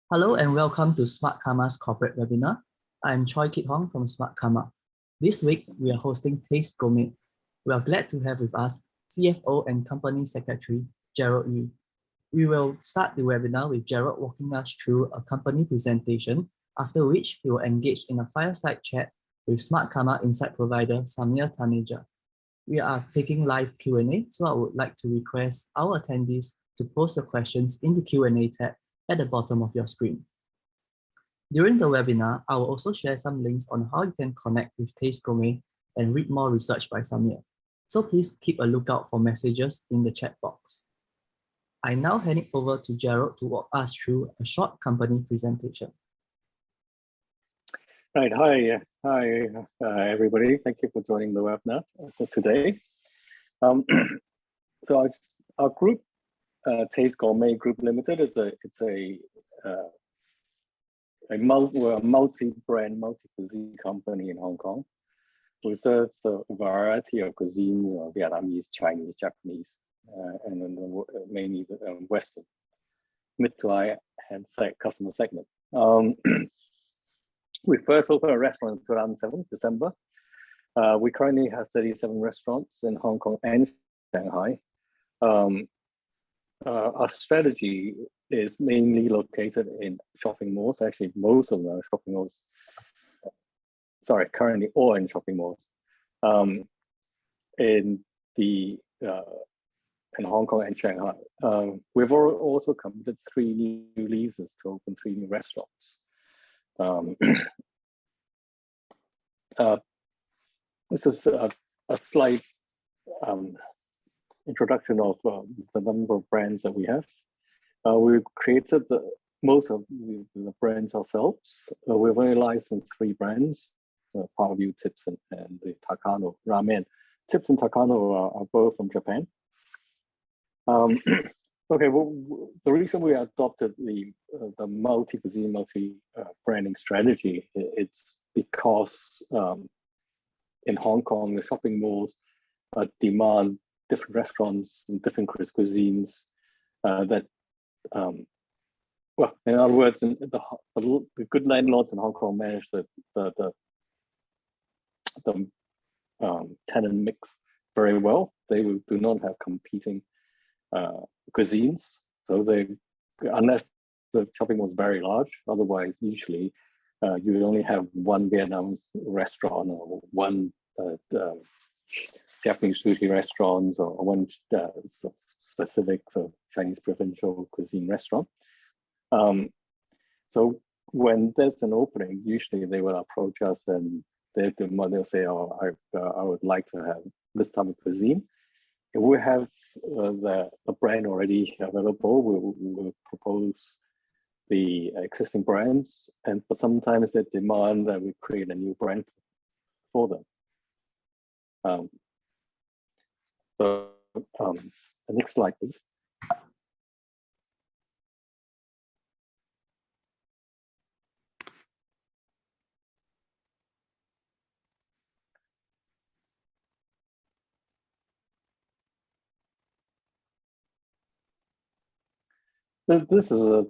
Hello and welcome to Smartkarma's corporate webinar. I'm Choi Kit Hong from Smartkarma. This week, we are hosting Taste Gourmet. We are glad to have with us CFO and Company Secretary, Gerald Yu. We will start the webinar with Gerald walking us through a company presentation, after which he will engage in a fireside chat with Smartkarma insight provider, Sameer Taneja. We are taking live Q&A, so I would like to request our attendees to post your questions in the Q&A tab at the bottom of your screen. During the webinar, I will also share some links on how you can connect with Taste Gourmet and read more research by Sameer. So please keep a lookout for messages in the chat box. I now hand it over to Gerald to walk us through a short company presentation. Right, hi, everybody. Thank you for joining the webinar for today. So our group, Taste Gourmet Group Limited, we're a multi-brand, multi-cuisine company in Hong Kong. We serve a variety of cuisines, Vietnamese, Chinese, Japanese, and then mainly the Western, mid to high-end customer segment. We first opened a restaurant in 2007, December. We currently have 37 restaurants in Hong Kong and Shanghai. Our strategy is mainly located in shopping malls. Actually, most of them are shopping malls. Sorry, currently all in shopping malls. In Hong Kong and Shanghai. We've also committed 3 new leases to open 3 new restaurants. This is a slight introduction of the number of brands that we have. We've created most of the brands ourselves. We've only licensed 3 brands, Parview, Tips, and the Takano Ramen. Tips and Takano are both from Japan. Okay, well, the reason we adopted the multi-cuisine, multi-branding strategy, it's because in Hong Kong, the shopping malls demand different restaurants and different cuisines well, in other words, the good landlords in Hong Kong manage the tenant mix very well. They do not have competing cuisines, so unless the shopping mall is very large, otherwise usually you would only have one Vietnam restaurant or one Japanese sushi restaurants or one specific Chinese provincial cuisine restaurant. So when there's an opening, usually they will approach us and they'll say, "Oh, I would like to have this type of cuisine." If we have the brand already available, we'll propose the existing brands, but sometimes they demand that we create a new brand for them. The next slide, please. This is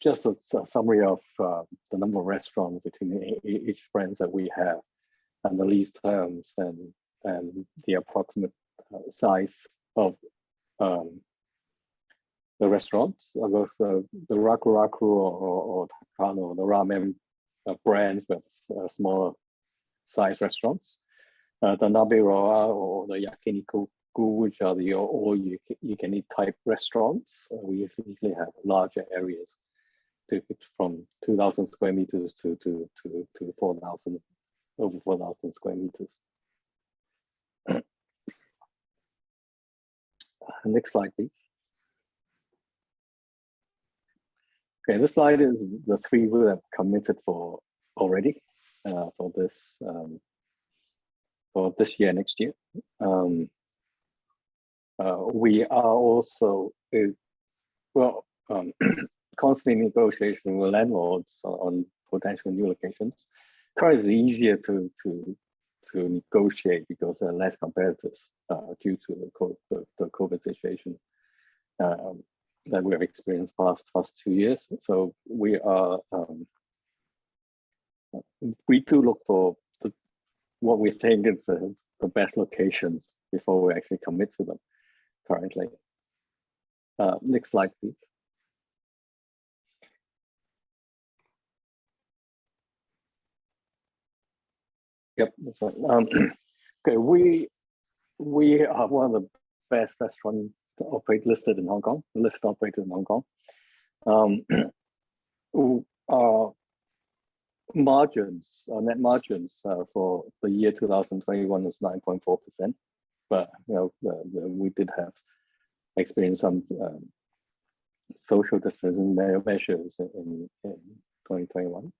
just a summary of the number of restaurants between each brands that we have, and the lease terms, and the approximate size of the restaurants. Both the Raku Raku or Takano, the ramen brands with smaller size restaurants. The Nabe Roa or the Yakiniku, which are the all-you-can-eat type restaurants. We usually have larger areas, from 2,000 square meters to 4,000, over 4,000 square meters. Next slide, please. Okay, this slide is the 3 we have committed for already for this year, next year. We are also constantly negotiation with landlords on potential new locations. Currently, it's easier to negotiate because there are less competitors due to the COVID situation. that we have experienced past 2 years. So we do look for what we think is the best locations before we actually commit to them currently. Next slide, please. Yep, that's right. Okay, we are one of the best restaurant listed in Hong Kong, listed operators in Hong Kong. Our margins, our net margins for the year 2021 was 9.4%, but we did have experienced some social distancing measures in 2021.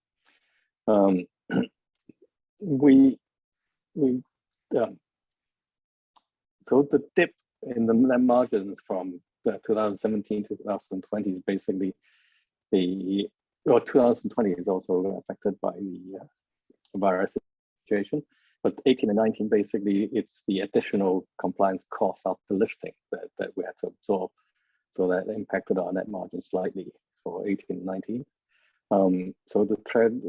So the dip in the net margins from 2017 to 2020 is basically 2020 is also affected by the virus situation, but 18 and 19 basically it's the additional compliance costs after listing that we had to absorb, so that impacted our net margin slightly for 18 and 19. So the trend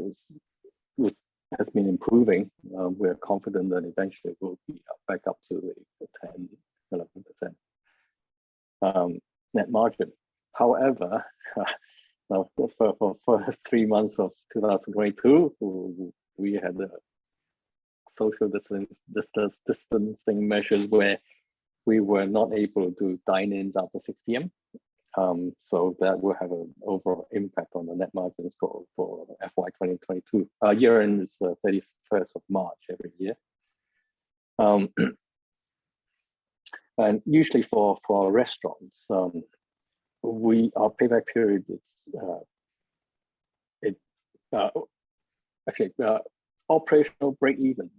has been improving. We're confident that eventually we'll be back up to the 10-11% net margin. However, for first 3 months of 2022, we had the social distancing measures where we were not able to dine-ins after 6 p.m. So that will have an overall impact on the net margins for FY 2022. Year end is the 31st of March every year. And usually for restaurants, our payback period is operational break even.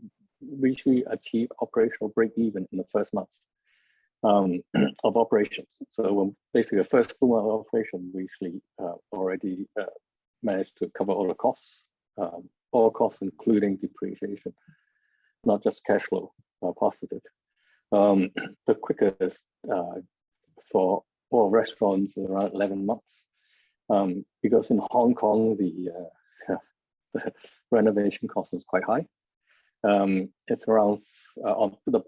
We usually achieve operational break even in the first month of operations. So basically the first full month of operation, we usually already managed to cover all costs including depreciation, not just cash flow positive. The quickest for all restaurants is around 11 months, because in Hong Kong the renovation cost is quite high. It's around on the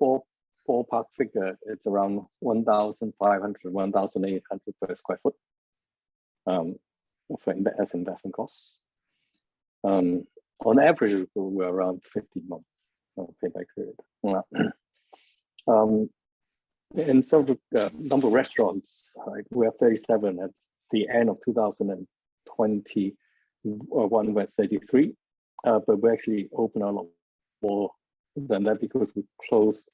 ballpark figure, it's around 1,500, 1,800 per square foot as investment costs. On average, we're around 15 months payback period. In terms of number of restaurants, we have 37 at the end of 2021. We're 33, but we actually open a lot more than that because we closed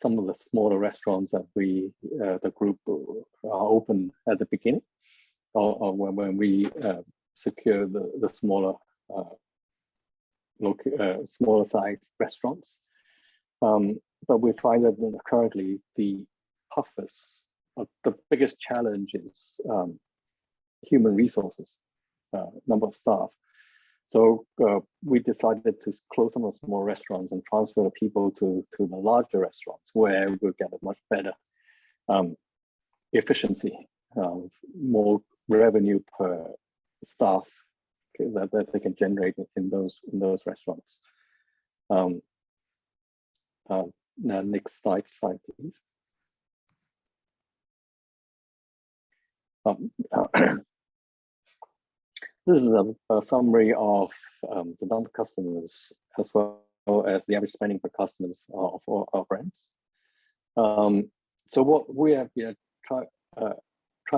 some of the smaller restaurants that the group opened at the beginning, or when we secure the smaller size restaurants. But we find that currently the biggest challenge is human resources, number of staff. So we decided to close some of the small restaurants and transfer the people to the larger restaurants, where we'll get a much better efficiency, more revenue per staff that they can generate in those restaurants. Now, next slide, please. This is a summary of the number of customers as well as the average spending per customers of our brands. So what we have been trying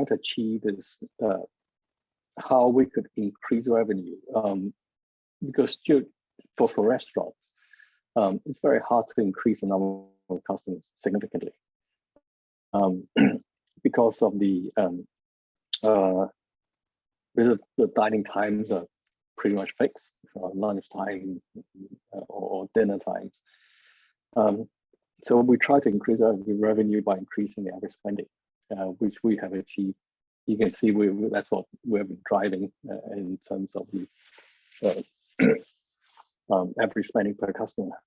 to achieve is how we could increase revenue, because for restaurants, it's very hard to increase the number of customers significantly because of the dining times are pretty much fixed, lunch time or dinner times. So we try to increase our revenue by increasing the average spending, which we have achieved. You can see that's what we've been driving in terms of the average spending per customer.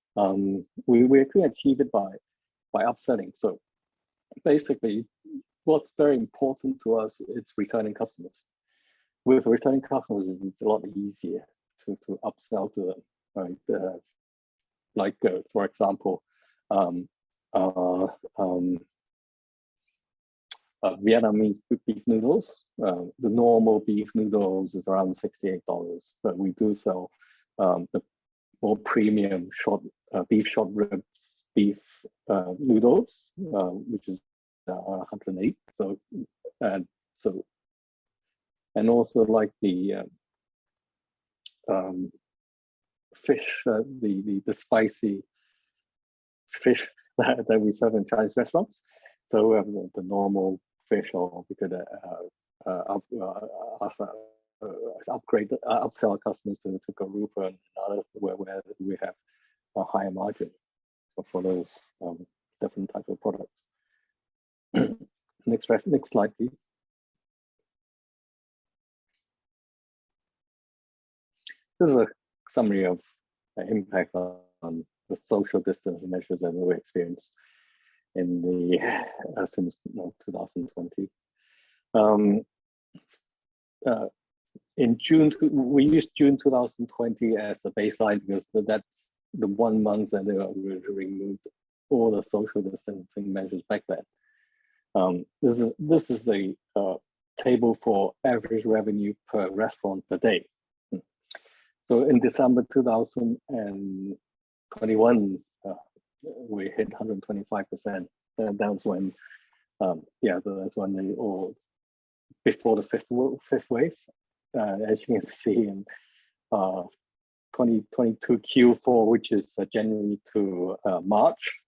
We actually achieve it by upselling. So basically, what's very important to us, it's returning customers. With returning customers, it's a lot easier to upsell to them, right? For example, Vietnamese beef noodles. The normal beef noodles is around $68, but we do sell the more premium beef short ribs beef noodles, which is 108. And also like the fish, the spicy fish that we serve in Chinese restaurants. So we have the normal fish, or we could upsell customers to garoupa and others where we have a higher margin for those different types of products. Next slide, please. This is a summary of the impact on the social distance measures that we experienced in the since 2020. In June, we used June 2020 as a baseline because that's the 1 month that we removed all the social distancing measures back then. This is the table for average revenue per restaurant per day. So in December 2021, we hit 125%. That's when, that's when they all, before the fifth wave. As you can see in 2022 Q4, which is January to March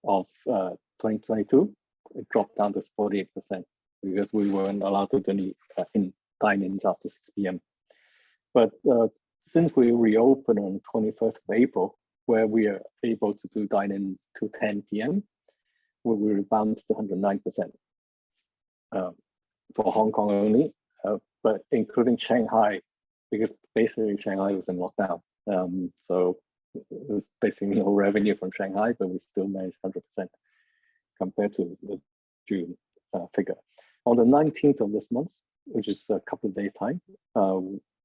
of 2022, it dropped down to 48% because we weren't allowed to do dine-ins after 6 p.m. But since we reopened on 21st of April, where we are able to do dine-ins to 10 p.m., we rebound to 109% for Hong Kong only, but including Shanghai, because basically Shanghai was in lockdown. So there's basically no revenue from Shanghai, but we still managed 100% compared to the June figure. On the 19th of this month, which is a couple of days time,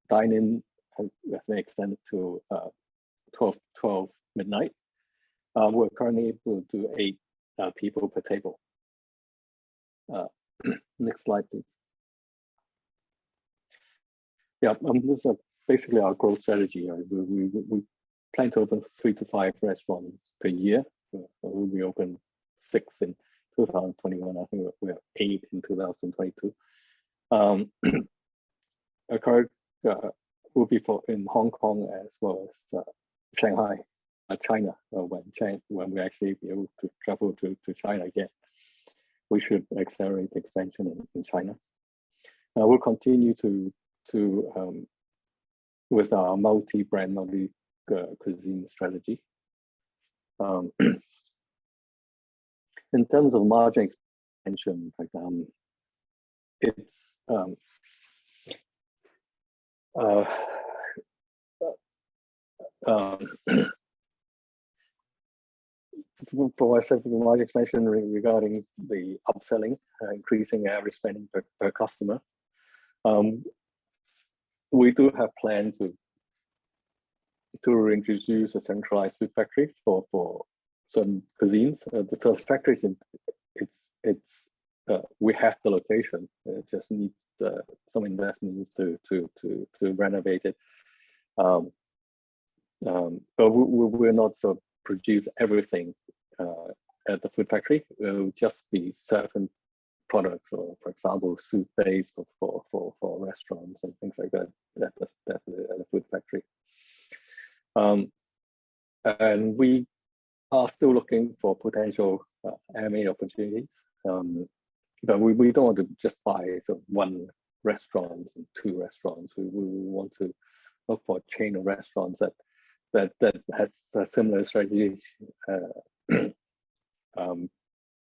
dine-in has been extended to 12 midnight. We're currently able to do 8 people per table. Next slide, please. Yeah, this is basically our growth strategy. We plan to open 3 to 5 restaurants per year. We opened 6 in 2021. I think we have 8 in 2022. Our current will be in Hong Kong as well as Shanghai, China. When we actually be able to travel to China again, we should accelerate the expansion in China. We'll continue to with our multi-brand, multi-cuisine strategy. In terms of margin expansion, it's for specific margin expansion regarding the upselling, increasing average spending per customer. We do have plans to introduce a centralized food factory for certain cuisines. The factory we have the location. It just needs some investments to renovate it. But we're not so produce everything at the food factory. It will just be certain products, or for example, soup base for restaurants and things like that. That's at the food factory. And we are still looking for potential M&A opportunities. But we don't want to just buy one restaurant and 2 restaurants. We want to look for a chain of restaurants that has a similar strategy,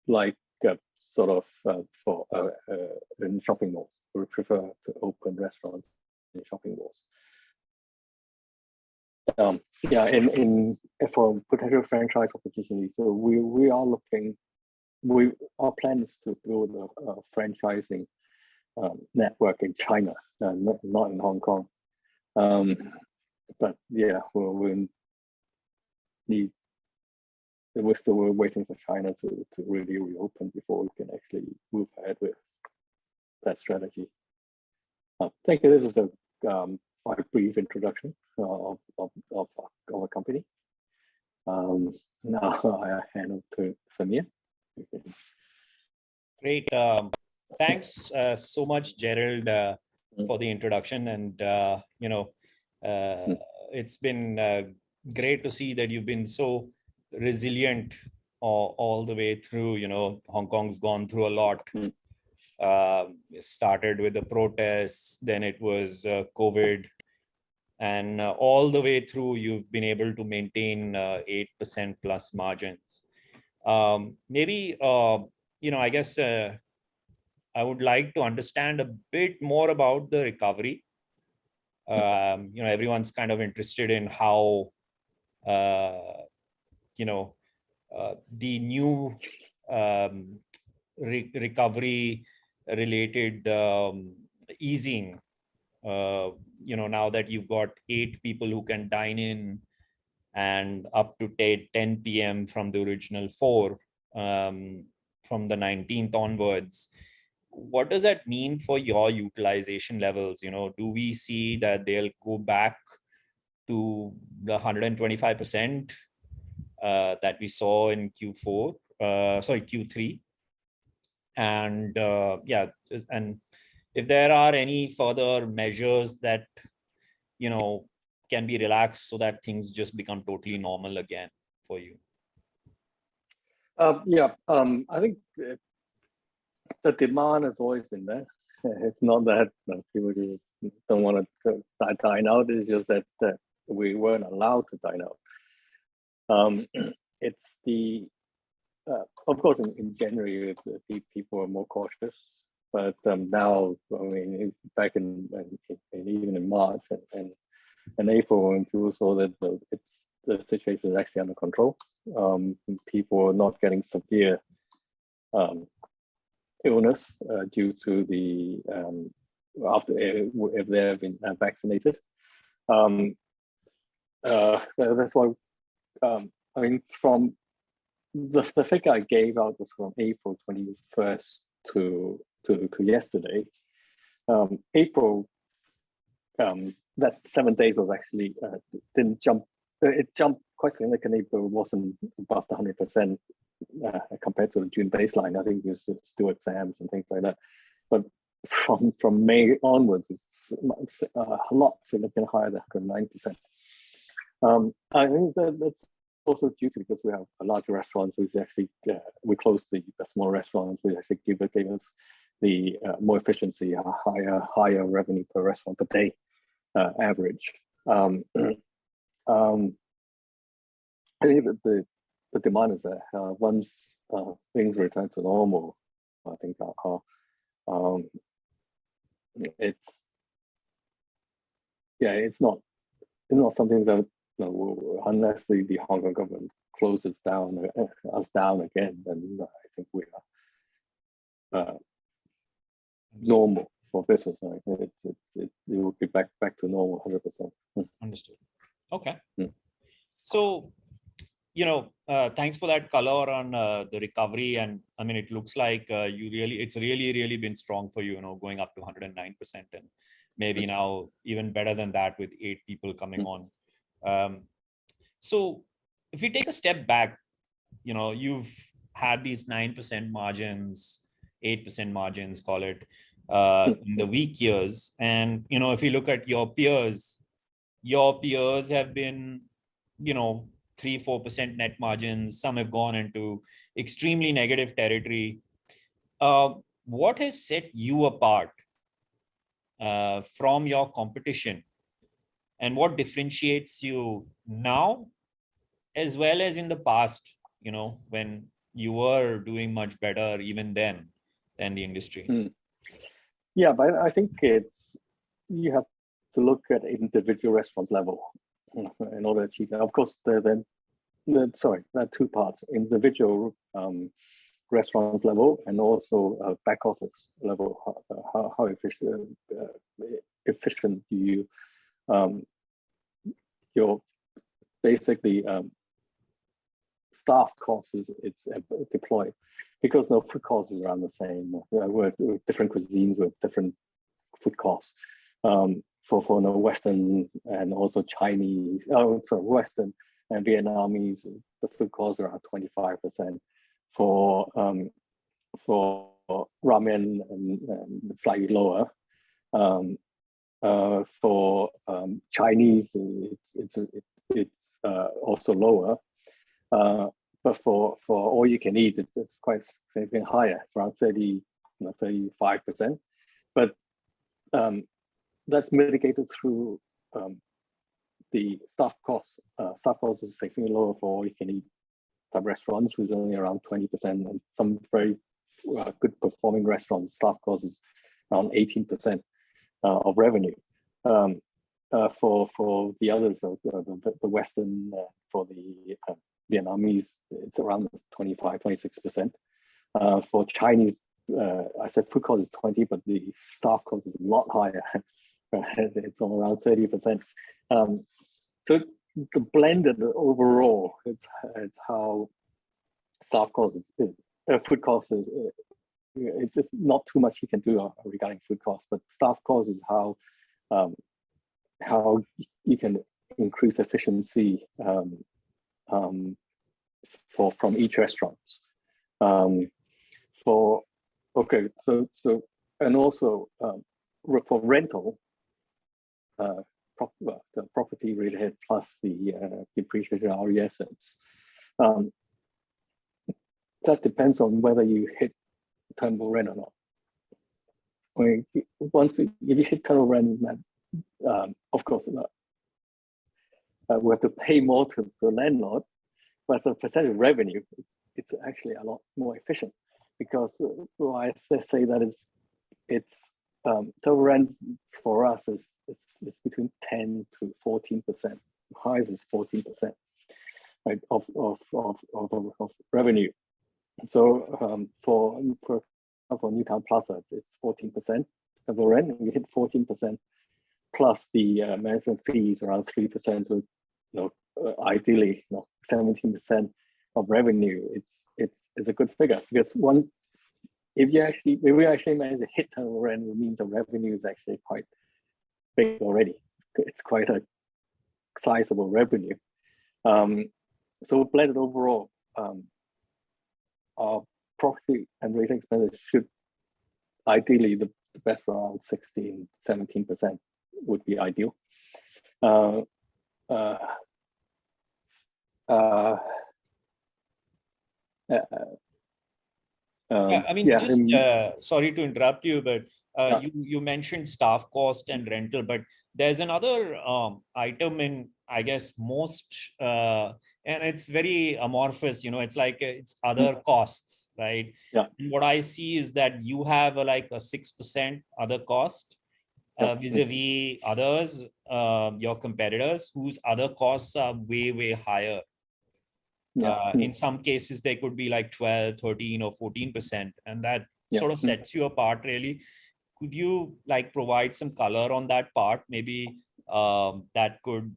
like sort of for in shopping malls. We prefer to open restaurants in shopping malls. For potential franchise opportunities, so we are looking our plan is to build a franchising network in China, not in Hong Kong. But yeah, we're still waiting for China to really reopen before we can actually move ahead with that strategy. Thank you. This is a brief introduction of our company. Now I hand over to Sameer. Great. Thanks so much, Gerald, for the introduction. And, it's been great to see that you've been so resilient all the way through. Hong Kong's gone through a lot. It started with the protests, then it was COVID. And all the way through, you've been able to maintain 8% plus margins. Maybe, I guess I would like to understand a bit more about the recovery. Everyone's kind of interested in how, the new recovery related easing, now that you've got 8 people who can dine in and up to 10 p.m. from the original 4, from the 19th onwards. What does that mean for your utilization levels? Do we see that they'll go back to the 125% that we saw in Q3? And and if there are any further measures that, can be relaxed so that things just become totally normal again for you. I think the demand has always been there. It's not that people just don't want to dine out. It's just that we weren't allowed to dine out. It's the of course in January people are more cautious, but now back in even in March and April, when people saw that the situation is actually under control, people are not getting severe illness due to the after if they have been vaccinated. That's why from the figure I gave out was from April 21st to yesterday. April, that 7 days was actually didn't jump. It jumped quite significantly, but it wasn't above the 100% compared to the June baseline. I think there's still exams and things like that. But from May onwards, it's a lot significantly higher than 109%. I think that's also due to because we have a larger restaurants, which actually we closed the small restaurants, which actually gave us the more efficiency, higher revenue per restaurant per day average. I think that the demand is there. Once things return to normal, I think it's not something that unless the Hong Kong government closes us down again, then I think we are normal for business. It will be back to normal 100%. Understood. Okay. So, thanks for that color on the recovery. And I mean, it looks like it's really been strong for you, going up to 109%, and maybe now even better than that with 8 people coming on. So if we take a step back, you've had these 9% margins, 8% margins, call it, in the weak years. And, if you look at your peers have been, 3-4% net margins. Some have gone into extremely negative territory. What has set you apart from your competition, and what differentiates you now as well as in the past, when you were doing much better even then than the industry? Yeah, but I think you have to look at individual restaurants level in order to achieve that. Of course, there are 2 parts. Individual restaurants level and also back office level, how efficient you your basically staff costs it's deployed, because no food costs is around the same. We're different cuisines with different food costs. For the Western and also Chinese, Western and Vietnamese, the food costs are around 25%. For ramen and slightly lower. For Chinese, it's also lower. But for all you can eat, it's quite significantly higher. It's around 35%. But that's mitigated through the staff costs. Staff costs is significantly lower for all you can eat type restaurants, which is only around 20%, and some very good performing restaurants, staff costs is around 18% of revenue. For the others, the Western, for the Vietnamese, it's around 25-26%. For Chinese, I said food cost is 20, but the staff cost is a lot higher. It's around 30%. So the blended overall, it's how staff costs is, food costs is. It's just not too much we can do regarding food costs, but staff costs is how you can increase efficiency from each restaurant. And also for rental, the property related plus the depreciation of RE assets. That depends on whether you hit terminal rent or not. I mean, if you hit terminal rent, of course, we have to pay more to the landlord, but as a percentage of revenue, it's actually a lot more efficient, because why I say that is, it's total rent for us is between 10 to 14%. Highest is 14%, right, of revenue. So for Newtown Plaza, it's 14% of the rent. We hit 14% plus the management fees around 3%. So ideally, 17% of revenue. It's a good figure, because if we actually manage to hit total rent, it means the revenue is actually quite big already. It's quite a sizable revenue. So blended overall, our property and related expenses should ideally the best around 16-17% would be ideal. I mean, sorry to interrupt you, but you mentioned staff cost and rental, but there's another item in, I guess, most, and it's very amorphous, it's like it's other costs, right? Yeah. And what I see is that you have like a 6% other cost vis-a-vis others, your competitors, whose other costs are way, way higher. In some cases, they could be like 12, 13, or 14%, and that sort of sets you apart, really. Could you provide some color on that part? Maybe that could,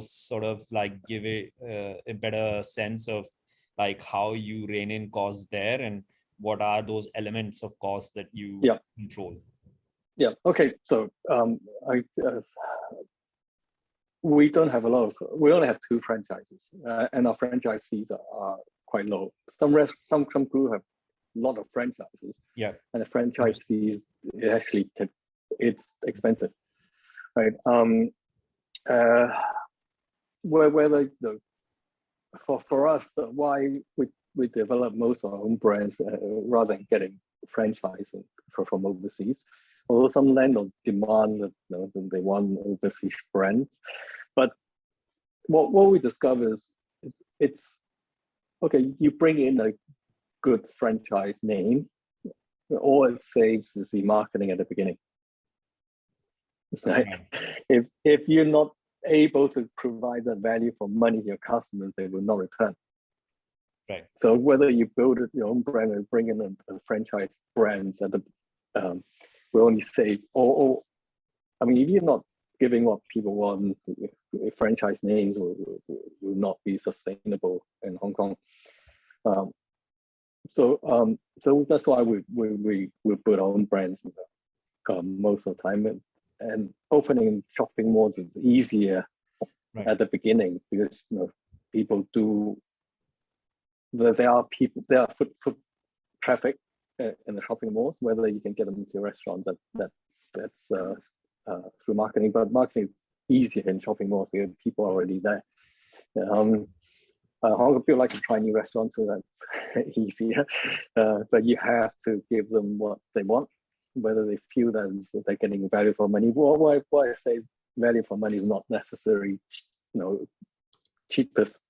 sort of give a better sense of how you rein in costs there, and what are those elements of cost that you control? Yeah. Okay. So we don't have we only have 2 franchises, and our franchise fees are quite low. Some group have a lot of franchises. Yeah. And the franchise fees, it's expensive, right? For us, why we develop most of our own brands rather than getting franchising from overseas. Although some landlords demand that they want overseas brands, but what we discover is it's okay. You bring in a good franchise name, all it saves is the marketing at the beginning. Right? If you're not able to provide that value for money to your customers, they will not return. Right. So whether you build your own brand or bring in a franchise brands at the, we only say, I mean, if you're not giving what people want, franchise names will not be sustainable in Hong Kong. So that's why we build our own brands most of the time, and opening shopping malls is easier at the beginning because people do. There are foot traffic in the shopping malls. Whether you can get them into restaurants, that's through marketing. But marketing is easier in shopping malls because people are already there. Hong Kong people like to try new restaurants, so that's easier. But you have to give them what they want, whether they feel that they're getting value for money. Why I say value for money is not necessarily, cheapest.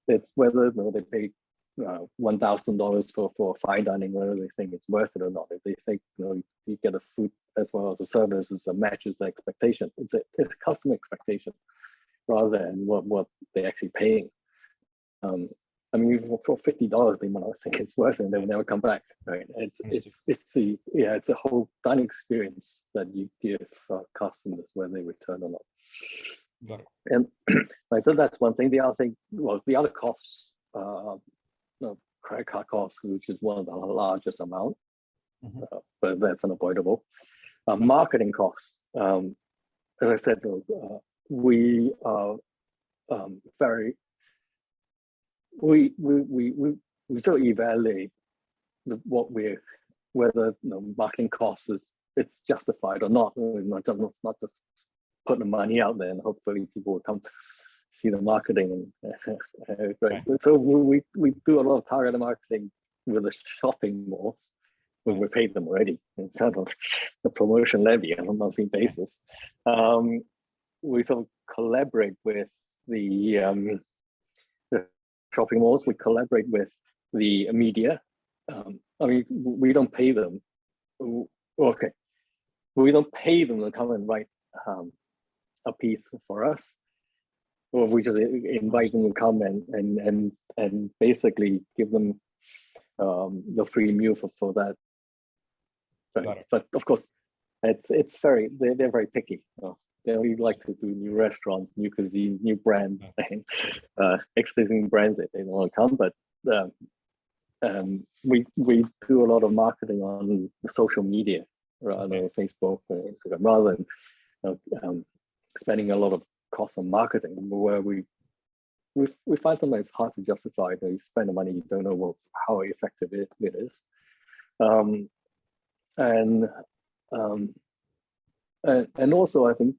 It's whether they pay $1,000 for fine dining, whether they think it's worth it or not. If they think you get the food as well as the services that matches the expectation, it's a customer expectation rather than what they're actually paying. I mean, for $50, they might not think it's worth it, and they will never come back. Right? It's a whole dining experience that you give customers whether they return or not. Got it. And so that's one thing. The other thing, the other costs, credit card costs, which is one of the largest amount, but that's unavoidable. Marketing costs, as I said, we are very. We sort of evaluate whether marketing costs it's justified or not. It's not just putting the money out there and hopefully people will come see the marketing. Right. So we do a lot of targeted marketing with the shopping malls when we pay them already instead of the promotion levy on a monthly basis. We sort of collaborate with the shopping malls. We collaborate with the media. I mean, we don't pay them. Okay, we don't pay them to come and write a piece for us. Or we just invite them to come and basically give them the free meal for that. But of course, they're very picky. They only like to do new restaurants, new cuisines, new brands, existing brands that they don't want to come. But we do a lot of marketing on social media, rather than Facebook or Instagram, rather than spending a lot of costs on marketing, where we find sometimes it's hard to justify. You spend the money, you don't know how effective it is. And also I think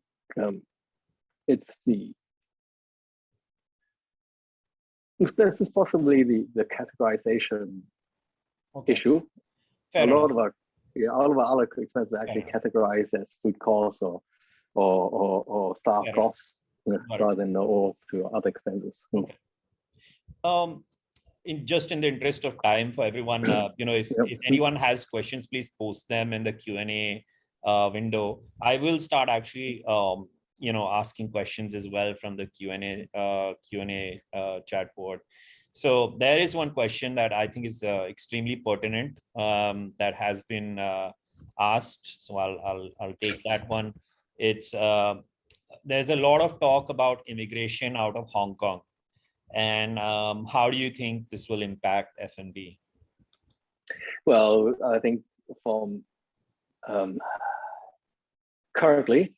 it's this is possibly the categorization issue. A lot of our other expenses are actually categorized as food costs or staff costs rather than all to other expenses. Okay. In the interest of time for everyone, if anyone has questions, please post them in the Q&A window. I will start actually asking questions as well from the Q&A chat board. So there is one question that I think is extremely pertinent that has been asked. So I'll take that one. It's there's a lot of talk about immigration out of Hong Kong, and how do you think this will impact F&B? Well, I think from currently,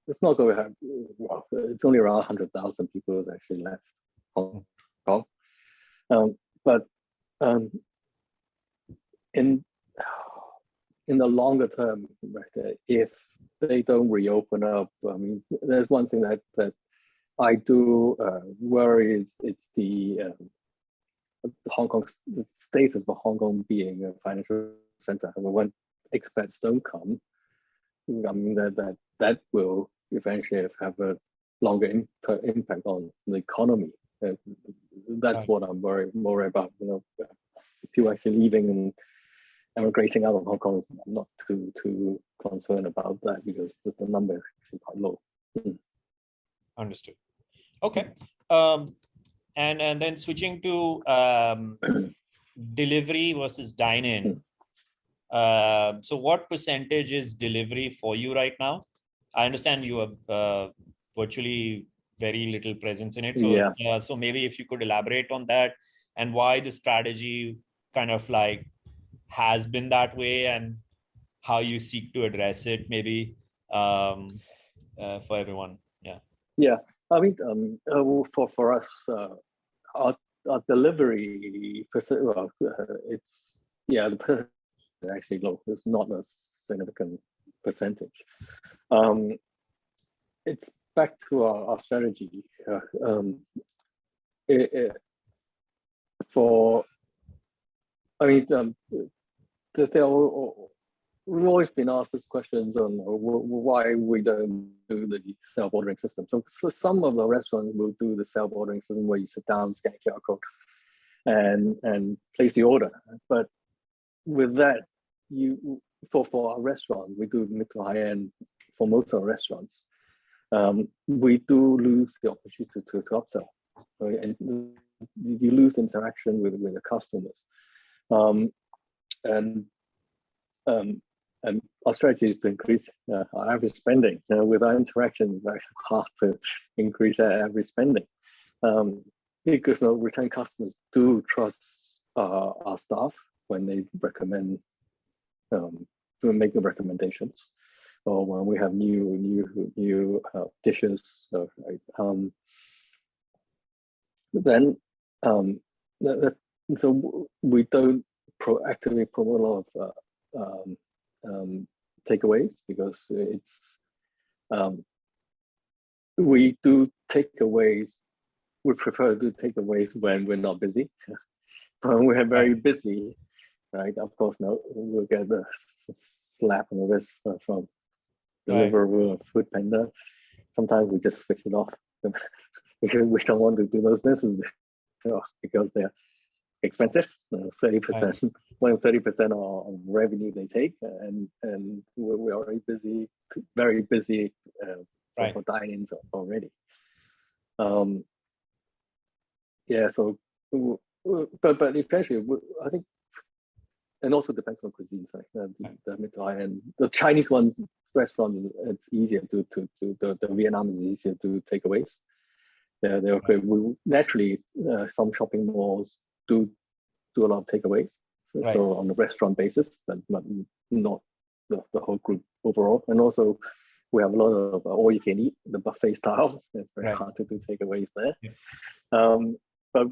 it's not going to have. Well, it's only around 100,000 people who's actually left Hong Kong, but in the longer term, right, if they don't reopen up, I mean, there's one thing that I do worry is it's the status of Hong Kong being a financial center. I mean, when expats don't come, I mean that will eventually have a longer impact on the economy. That's what I'm more about. People actually leaving and emigrating out of Hong Kong, I'm not too concerned about that because the number is actually quite low. Understood. Okay. And then switching to delivery versus dine-in. So what percentage is delivery for you right now? I understand you have virtually very little presence in it. So, so maybe if you could elaborate on that and why the strategy kind of like has been that way and how you seek to address it, maybe for everyone. Yeah. I mean, for us, our delivery percent, it's the percent actually low. It's not a significant percentage. It's back to our strategy. We've always been asked these questions on why we don't do the self-ordering system. So some of the restaurants will do the self-ordering system where you sit down, scan QR code, and place the order. But with that, for our restaurant, we do mid to high end for most of our restaurants. We do lose the opportunity to upsell, right? And you lose interaction with the customers. And our strategy is to increase our average spending. With our interaction, it's very hard to increase our average spending because return customers do trust our staff when they recommend, make the recommendations, or when we have new dishes. So we don't proactively promote a lot of takeaways because it's we do takeaways. We prefer to do takeaways when we're not busy. When we're very busy, right? Of course, no, we'll get the slap on the wrist from Deliveroo or Foodpanda. Sometimes we just switch it off because we don't want to do those businesses because they're expensive. 30%, more than 30% of revenue they take, and we're already busy, very busy for dine-ins already. So, but eventually, I think, and also depends on cuisines. Like the mid to high end, the Chinese restaurants, it's easier to the Vietnam is easier to takeaways. They're okay. Naturally, some shopping malls do a lot of takeaways. So on the restaurant basis, but not the whole group overall. And also, we have a lot of all you can eat, the buffet style. It's very hard to do takeaways there. But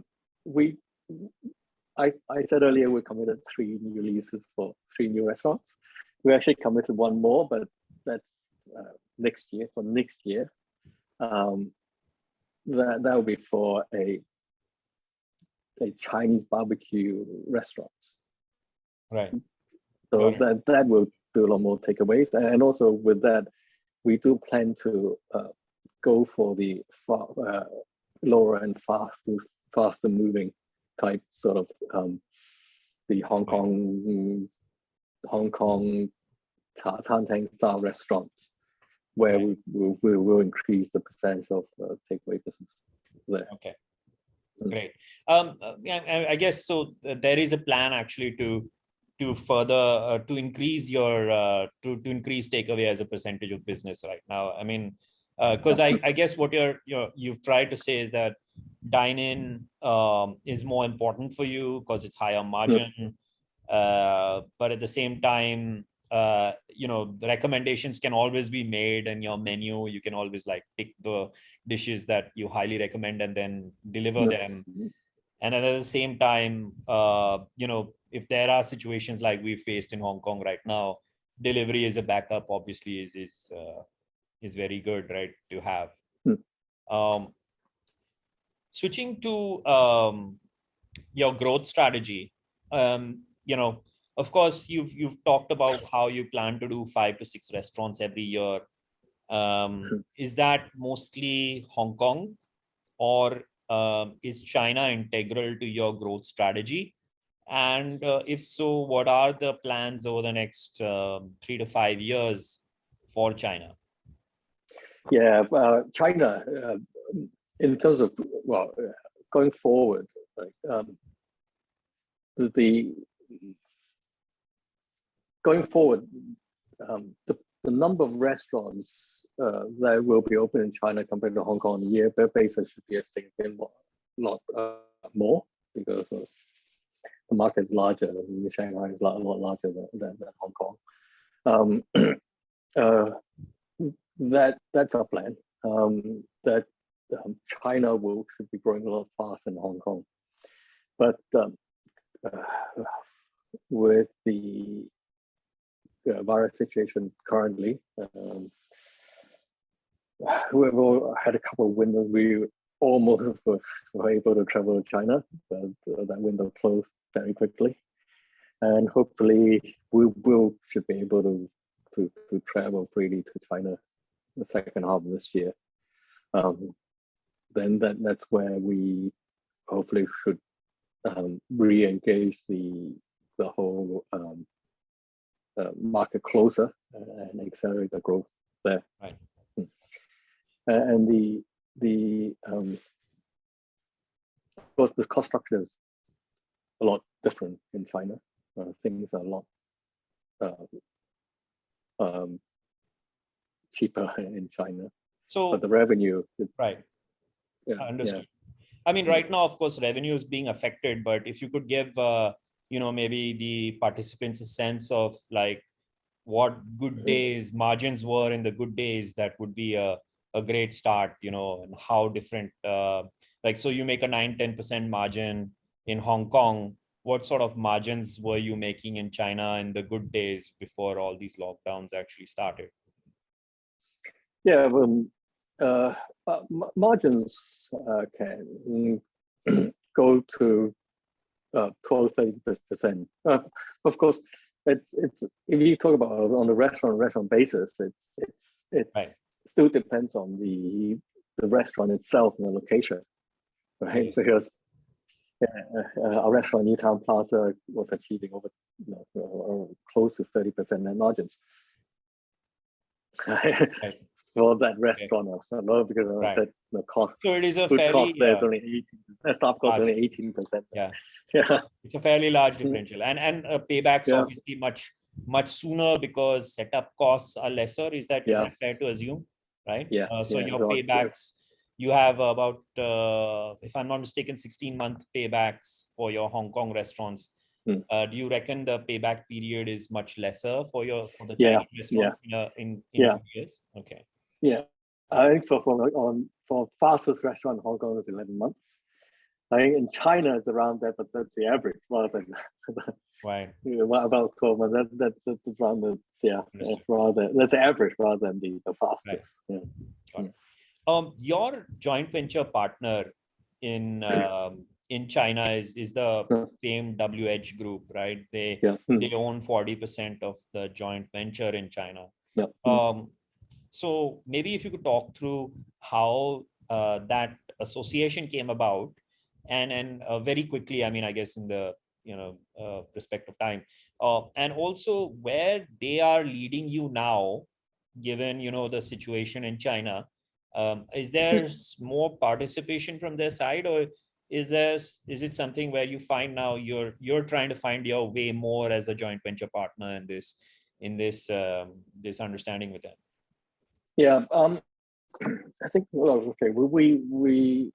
I said earlier we committed 3 new leases for 3 new restaurants. We actually committed 1 more, but that's next year. For next year, that will be for a Chinese barbecue restaurant. Right. So that will do a lot more takeaways, and also with that, we do plan to go for the lower and faster moving type sort of the Hong Kong Tantang style restaurants, where we will increase the percentage of takeaway business there. Okay. Great. I guess so. There is a plan actually to further to increase your to increase takeaway as a percentage of business right now. I mean, because I guess what you've tried to say is that dine-in is more important for you because it's higher margin, but at the same time, the recommendations can always be made in your menu. You can always like pick the dishes that you highly recommend and then deliver them. And at the same time, if there are situations like we faced in Hong Kong right now, delivery as a backup obviously is very good, right, to have. Switching to your growth strategy, of course, you've talked about how you plan to do 5 to 6 restaurants every year. Is that mostly Hong Kong, or is China integral to your growth strategy? And if so, what are the plans over the next 3 to 5 years for China? China, in terms of going forward, like going forward, the number of restaurants that will be open in China compared to Hong Kong on a year basis should be a significant lot more, because the market is larger. Shanghai is a lot larger than Hong Kong. That's our plan. That China should be growing a lot faster than Hong Kong, but with the virus situation currently, we've all had a couple of windows. We almost were able to travel to China, but that window closed very quickly. And hopefully we should be able to travel freely to China the second half of this year. Then that's where we hopefully should re-engage the whole market closer and accelerate the growth there. Right. And of course, the cost structure is a lot different in China. Things are a lot cheaper in China. So, but the revenue, right. Understood. Yeah. I mean, right now, of course, revenue is being affected, but if you could give, maybe the participants a sense of like what good days margins were in the good days, that would be a great start, and how different, so you make a 9-10% margin in Hong Kong. What sort of margins were you making in China in the good days before all these lockdowns actually started? Yeah, margins can go to 12-30%. Of course, it's if you talk about on the restaurant basis, it right. Still depends on the restaurant itself and the location, right? Because our restaurant in Town Plaza was achieving over close to 30% net margins. Right. For that restaurant, because I said the cost. So it is a food fairly cost there is only 18%. Staff cost only 18%. Yeah. Yeah. It's a fairly large differential, and paybacks obviously much sooner because setup costs are lesser. Is that fair to assume? Right. Yeah. So your paybacks, you have about, if I'm not mistaken, 16-month paybacks for your Hong Kong restaurants. Do you reckon the payback period is much lesser for the Chinese restaurants in years? Okay. Yeah, I think for fastest restaurant in Hong Kong is 11 months. I think in China it's around that, but that's the average rather than right. About 12 months. That's around that's the average rather than the fastest. Right. Yeah. Your joint venture partner in China is the famed WH Group, right? They own 40% of the joint venture in China. Yeah. So maybe if you could talk through how that association came about, and very quickly, I mean, I guess in the respect of time, and also where they are leading you now, given the situation in China. Is there more participation from their side, or is it something where you find now you're trying to find your way more as a joint venture partner in this understanding with them? Yeah, I think we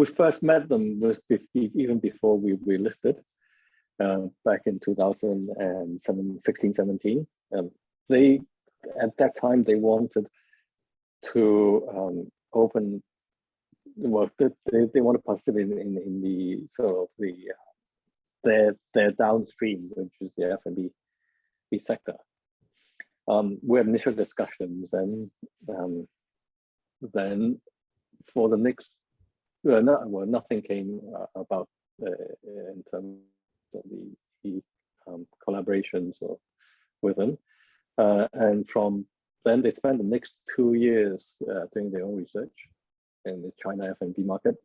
first met them even before we listed back in 2016-17. They at that time they wanted to open. Well, they want to participate in the sort of their downstream, which is the F&B sector. We had initial discussions, and then for the next, nothing came about in terms of the collaborations with them. And from then, they spent the next 2 years doing their own research in the China F&B market,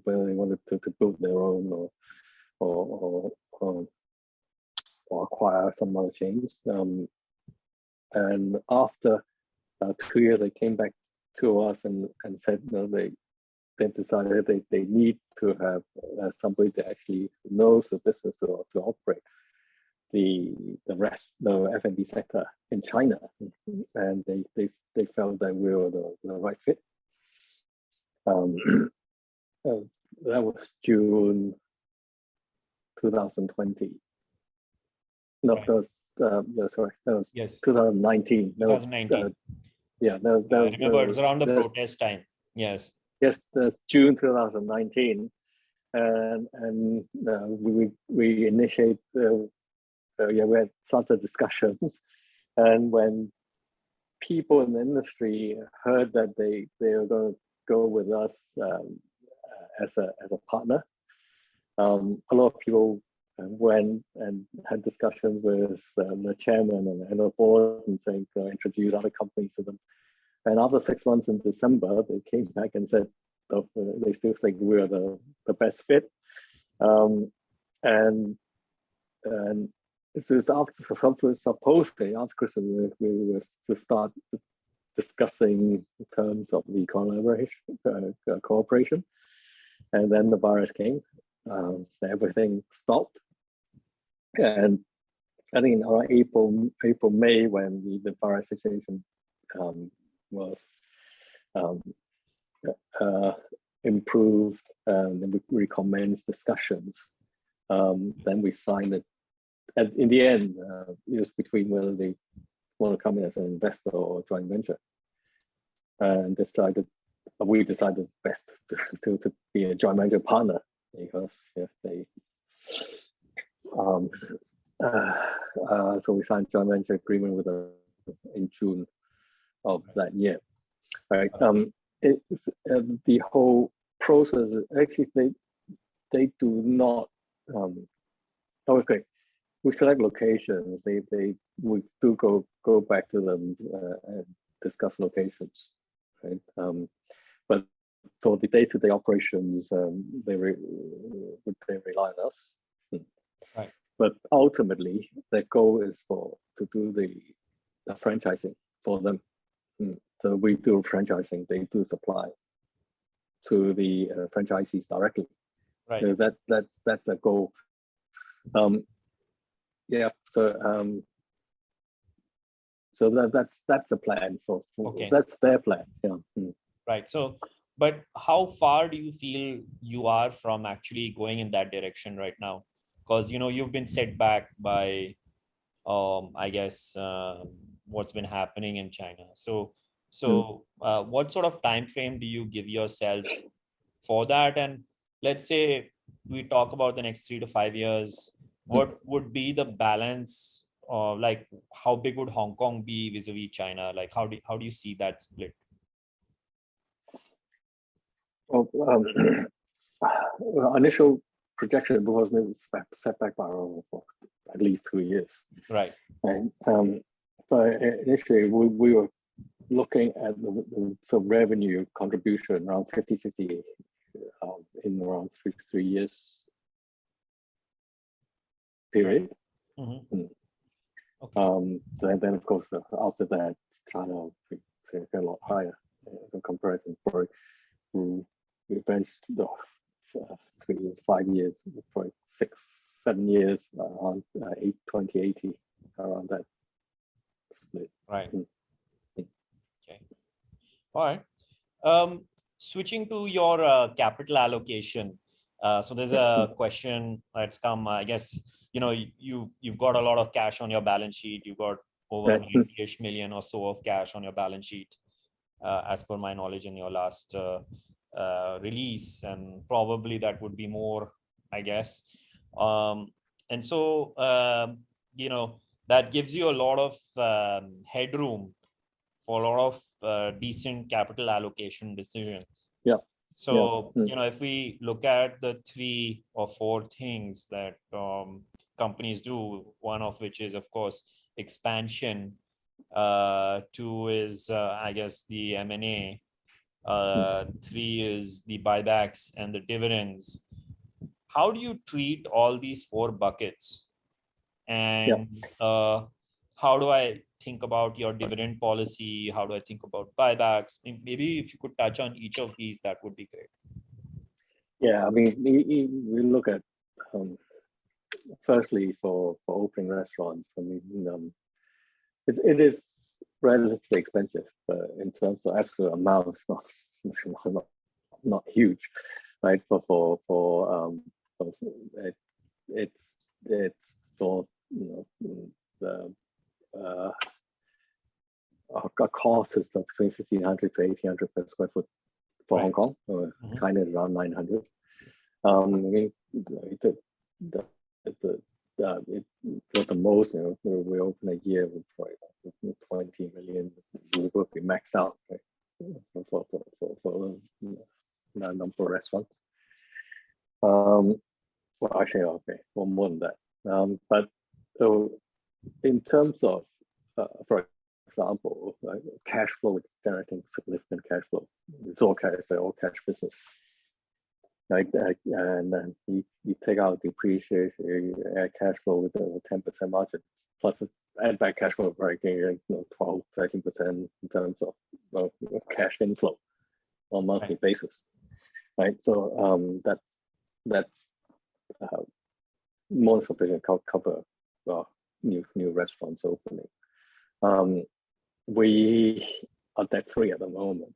whether they wanted to build their own or acquire some other chains. And after 2 years, they came back to us and said, they decided they need to have somebody that actually knows the business to operate the F&B sector in China, and they felt that we were the right fit. That was June 2020. No, Right. that was sorry, that was Yes. 2019. 2019. Yeah, I remember it was around the protest time. Yes. Yes, that's June 2019, and we initiate we had started discussions, and when people in the industry heard that they were going to go with us as a partner, a lot of people went and had discussions with the chairman and the board and saying, introduce other companies to them. And after 6 months in December, they came back and said they still think we're the best fit. And so it's supposedly after Christmas, we were to start discussing in terms of the cooperation. And then the virus came, everything stopped. And I think around April, May, when the virus situation was improved, and then we recommenced discussions. Then we signed it. And in the end, it was between whether they want to come in as an investor or joint venture. And we decided best to be a joint venture partner, because they so we signed joint venture agreement with them in June of that year. Right. The whole process, actually, they do not. Okay, we select locations. We do go back to them and discuss locations, right? But for the day-to-day operations, they rely on us. Right. But ultimately, their goal is to do the franchising for them. So we do franchising, they do supply to the franchisees directly. Right. So that's the goal. Yeah. So that's the plan for Okay. That's their plan. Yeah. Right. So, but how far do you feel you are from actually going in that direction right now? Because you've been set back by, I guess, what's been happening in China. So what sort of time frame do you give yourself for that? And let's say we talk about the next 3 to 5 years, what would be the balance? Like, how big would Hong Kong be vis-a-vis China? Like, how do you see that split? Well, initial projection was set back by for at least 2 years. Right. And but initially we were looking at the revenue contribution around 50-50 in around 3 years period. Mm-hmm. Okay. Then of course after that, China a lot higher in comparison. We benched 3 years, 5 years, for 6-7 years on 2080 around that split. Right. Okay. All right. Switching to your capital allocation. So there's a question that's come. I guess you've got a lot of cash on your balance sheet. You've got over 90-ish million or so of cash on your balance sheet, as per my knowledge in your last release, and probably that would be more, I guess. And so that gives you a lot of headroom for a lot of decent capital allocation decisions. Yeah. So if we look at the 3 or 4 things that companies do, one of which is, of course, expansion. 2 is, I guess, the M&A. 3 is the buybacks and the dividends. How do you treat all these 4 buckets? And how do I think about your dividend policy? How do I think about buybacks? Maybe if you could touch on each of these, that would be great. Yeah, I mean, we look at firstly for opening restaurants. I mean, it is relatively expensive, but in terms of absolute amount, it's not huge, right? It's for the our cost is between 1,500 to 1,800 per square foot for Hong Kong. China is around 900. I mean, the most, we open a year with probably 20 million. We will be maxed out, right? For a number of restaurants. Well, actually, okay, well, more than that. But so in terms of, for example, cash flow, generating significant cash flow. It's all cash business. Like and then you take out depreciation, you add cash flow with a 10% margin, plus add back cash flow, right? 12, 13% in terms of cash inflow on a monthly basis, right? So that's more sufficient cover new restaurants opening. We are debt free at the moment.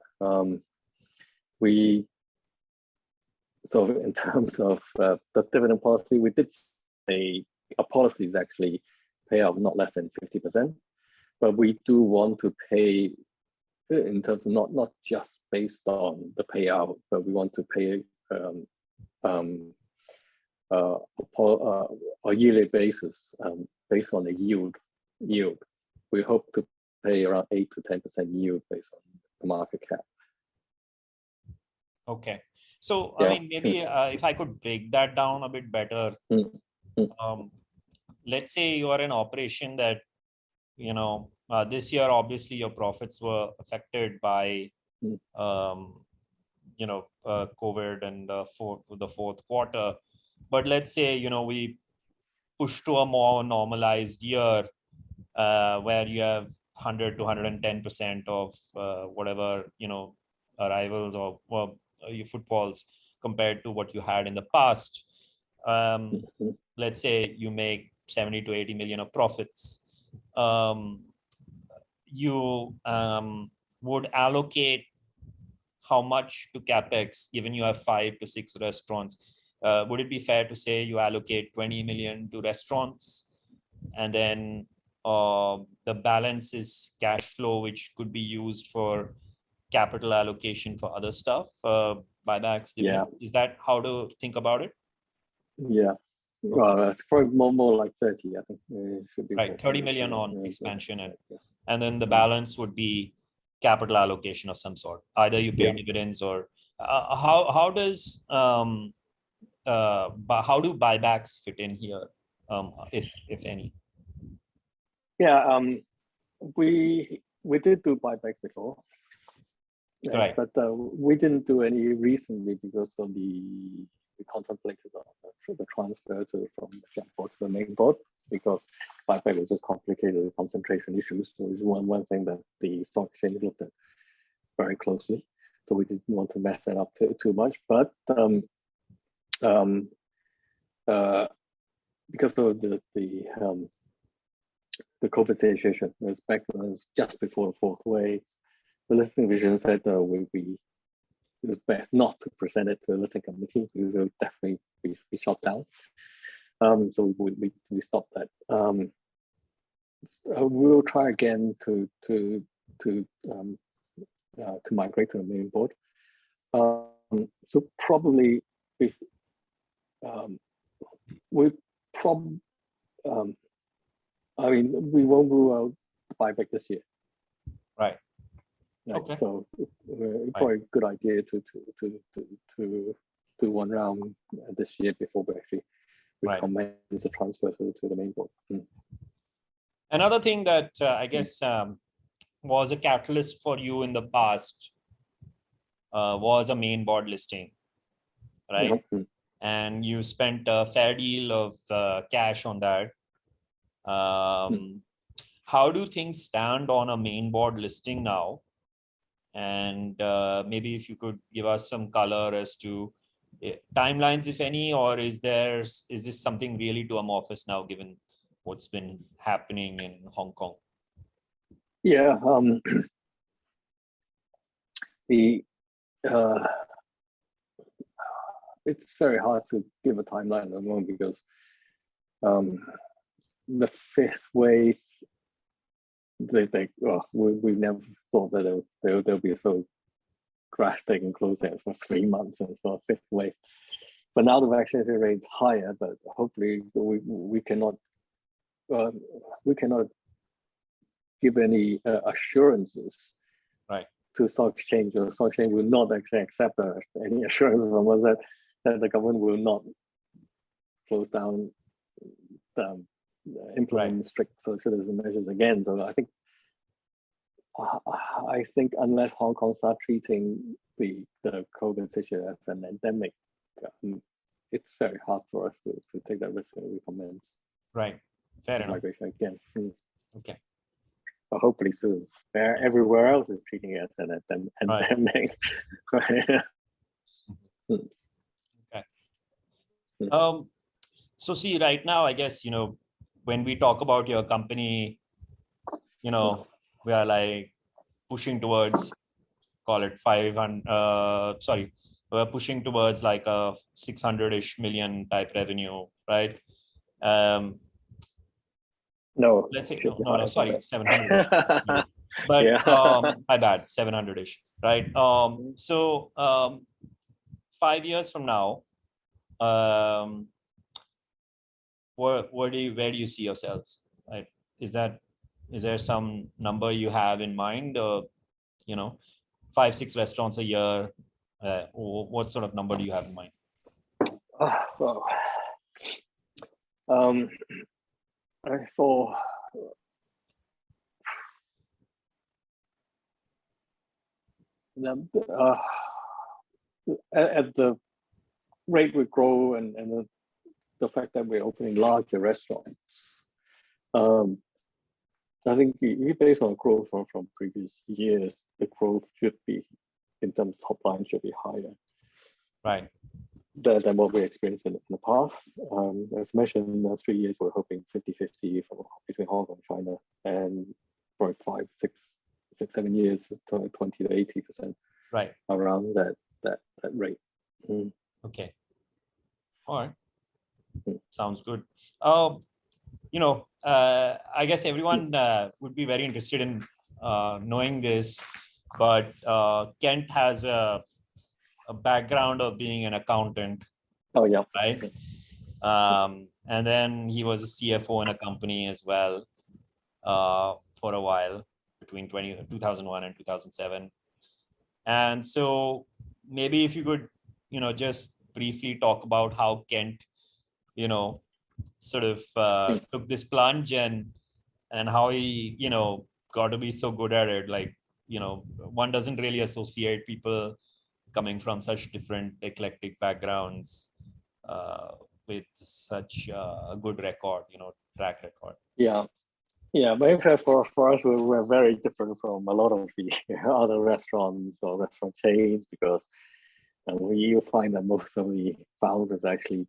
So in terms of the dividend policy, we did say our policy is actually pay out not less than 50%, but we do want to pay in terms of not just based on the payout, but we want to pay a yearly basis based on the yield. We hope to pay around 8 to 10% yield based on the market cap. Okay. So, I mean, maybe if I could break that down a bit better, let's say you are an operation that, this year, obviously your profits were affected by, COVID and the fourth quarter. But let's say, we push to a more normalized year where you have 100 to 110% of whatever, arrivals or your footfalls compared to what you had in the past. Let's say you make 70 to 80 million of profits. You would allocate how much to CapEx, given you have 5 to 6 restaurants? Would it be fair to say you allocate 20 million to restaurants, and then the balance is cash flow, which could be used for capital allocation for other stuff, buybacks? Is that how to think about it? Yeah. Well, it's probably more like 30, I think. It should be right, 30 million on expansion, and then the balance would be capital allocation of some sort. Either you pay dividends or how do buybacks fit in here, if any? Yeah, we did do buybacks before. Right. But we didn't do any recently because of we contemplated the transfer from the share board to the main board, because buyback was just complicated with concentration issues. So it's one thing that the stock exchange looked at very closely. So we didn't want to mess that up too much. But because of the COVID situation, it was just before the fourth wave. The listing division said it was best not to present it to the listing committee because it would definitely be shut down. So we stopped that. We'll try again to migrate to the main board. So probably we won't rule out buyback this year. Right. Okay. So probably a good idea to do one round this year before we actually recommend the transfer to the main board. Another thing that I guess was a catalyst for you in the past was a main board listing, right? And you spent a fair deal of cash on that. how do things stand on a main board listing now? And maybe if you could give us some color as to timelines, if any, or is this something really too amorphous now, given what's been happening in Hong Kong? Yeah, it's very hard to give a timeline at the moment because the fifth wave, we never thought that they'll be so drastic and closing for 3 months and for a fifth wave. But now the vaccination rate is higher, but hopefully we cannot give any assurances, right, to stock exchange. Or stock exchange will not actually accept any assurance from us that the government will not close down, implement strict social distancing measures again. So I think unless Hong Kong start treating the COVID situation as an endemic, it's very hard for us to take that risk and recommence. Right. Fair enough. Migration again. Okay. But hopefully soon. Everywhere else is treating it as an endemic. Okay. So see, right now, I guess, when we talk about your company, we are like pushing towards, call it 500, we're pushing towards like a 600-ish million type revenue, right? No. Let's say, no, sorry, 700. But yeah. my bad, 700-ish, right? So 5 years from now, where do you see yourselves? Right? Is there some number you have in mind, or 5-6 restaurants a year, or what sort of number do you have in mind? Well, for at the rate we grow and the fact that we're opening larger restaurants, I think based on growth from previous years, the growth should be, in terms of top line, should be higher, right, than what we experienced in the past. As mentioned, in the 3 years, we're hoping 50-50 between Hong Kong and China, and for 5, 6, 7 years, 20 to 80%, right, around that rate. Okay. All right. Sounds good. I guess everyone would be very interested in knowing this, but Kent has a background of being an accountant. Oh yeah. Right. And then he was a CFO in a company as well for a while, between 2001 and 2007. And so maybe if you could, just briefly talk about how Kent, sort of took this plunge and how he, got to be so good at it. Like, one doesn't really associate people coming from such different eclectic backgrounds with such a good record, track record. Yeah, but in fact, for us, we're very different from a lot of the other restaurants or restaurant chains, because you find that most of the founders actually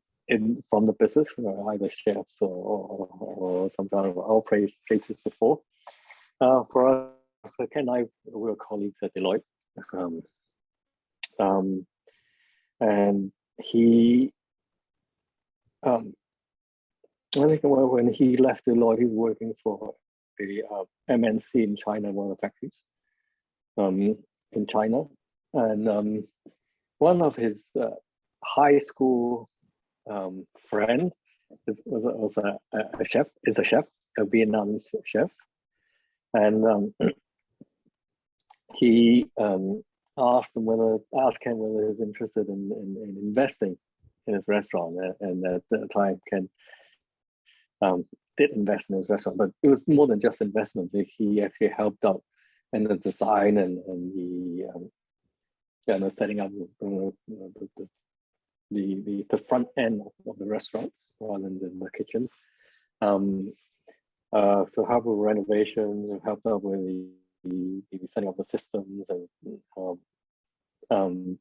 from the business, either chefs or some kind of outplaces before. For us, Ken and I, we were colleagues at Deloitte, and he, I think when he left Deloitte, he was working for a MNC in China, one of the factories in China, and one of his high school friend was a chef, a Vietnamese chef, and he asked Ken whether he was interested in investing in his restaurant, and at the time Ken did invest in his restaurant, but it was more than just investment. He actually helped out in the design and the setting up the front end of the restaurants rather than the kitchen. So help with renovations, help out with the setting up the systems, and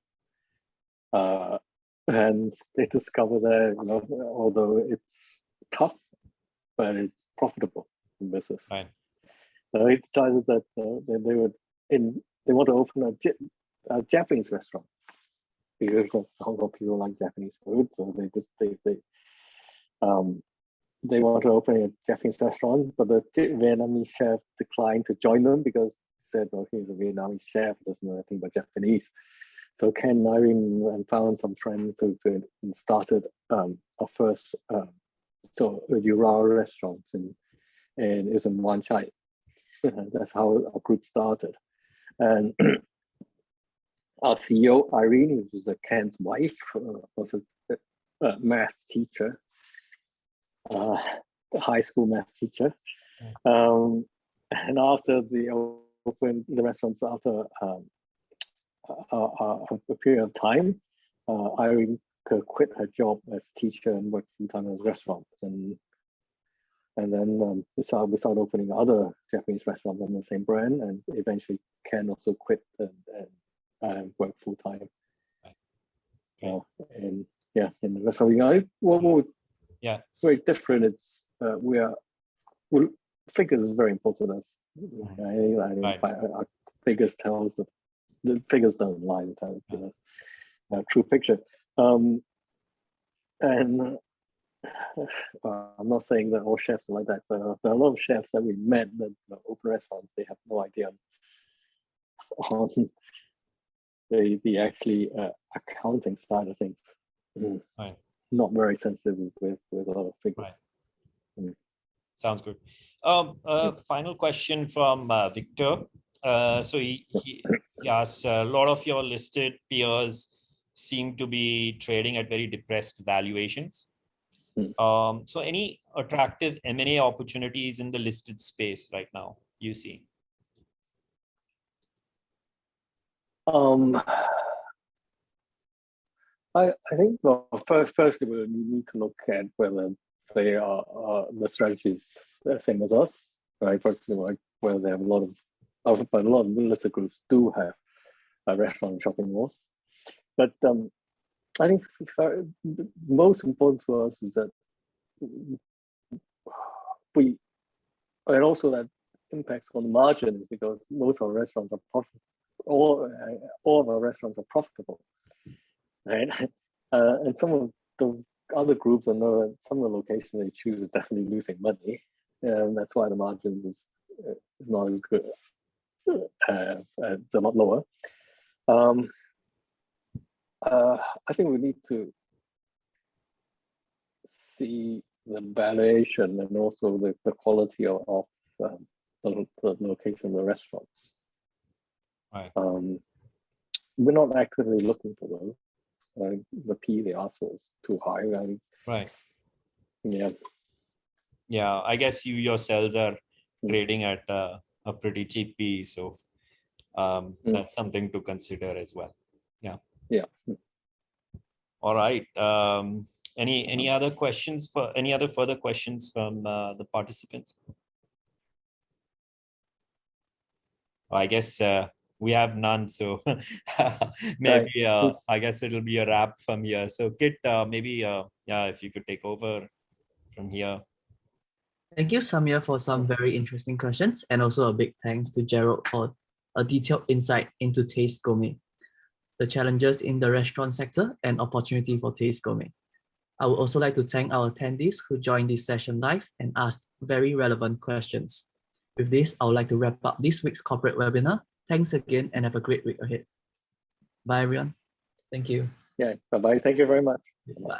they discover that, you know, although it's tough, but it's profitable in business. Right. They decided that they want to open a Japanese restaurant, because Hong Kong people like Japanese food, so they want to open a Japanese restaurant, but the Vietnamese chef declined to join them because he said, "Oh, he's a Vietnamese chef, doesn't know anything but Japanese." So Ken and Irene and found some friends who started our first Urawa restaurant in Wan Chai. That's how our group started. And our CEO, Irene, who was Ken's wife, was a math teacher, high school math teacher. And after the restaurants, after a period of time, Irene quit her job as teacher and worked full-time as restaurants. And then we started opening other Japanese restaurants on the same brand, and eventually Ken also quit and worked full-time. Right. In the restaurant. What more? Yeah. Very different. It's figures is very important to us. Our figures tell us the figures don't lie. They tell us a true picture. And I'm not saying that all chefs are like that, but there are a lot of chefs that we met that open restaurants. They have no idea on the actually accounting side of things. Right. Not very sensitive with a lot of figures. Right. Sounds good. Final question from Victor. So he asks, a lot of your listed peers seem to be trading at very depressed valuations. So any attractive M&A opportunities in the listed space right now you see? I think, well, firstly, we need to look at whether they are the strategies the same as us, right? Firstly, like whether they have a lot of listed groups do have restaurant and shopping malls. But I think most important to us is that and also that impacts on the margins, because most of our restaurants are profitable. All of our restaurants are profitable, right? And some of the other groups, I know that some of the locations they choose is definitely losing money, and that's why the margins is not as good. It's a lot lower. I think we need to see the valuation and also the quality of the location of the restaurants. Right. We're not actively looking for those. The P they ask for is too high. Right. Yeah. Yeah, I guess you yourselves are trading at a pretty cheap P, so that's something to consider as well. Yeah. Yeah. All right. Any other questions any other further questions from the participants? I guess we have none, so maybe I guess it'll be a wrap from here. So Kit, maybe if you could take over from here. Thank you, Sameer, for some very interesting questions, and also a big thanks to Gerald for a detailed insight into Taste Gourmet, the challenges in the restaurant sector and opportunity for Taste Gourmet. I would also like to thank our attendees who joined this session live and asked very relevant questions. With this, I would like to wrap up this week's corporate webinar. Thanks again and have a great week ahead. Bye, everyone. Thank you. Yeah, bye-bye. Thank you very much. Bye.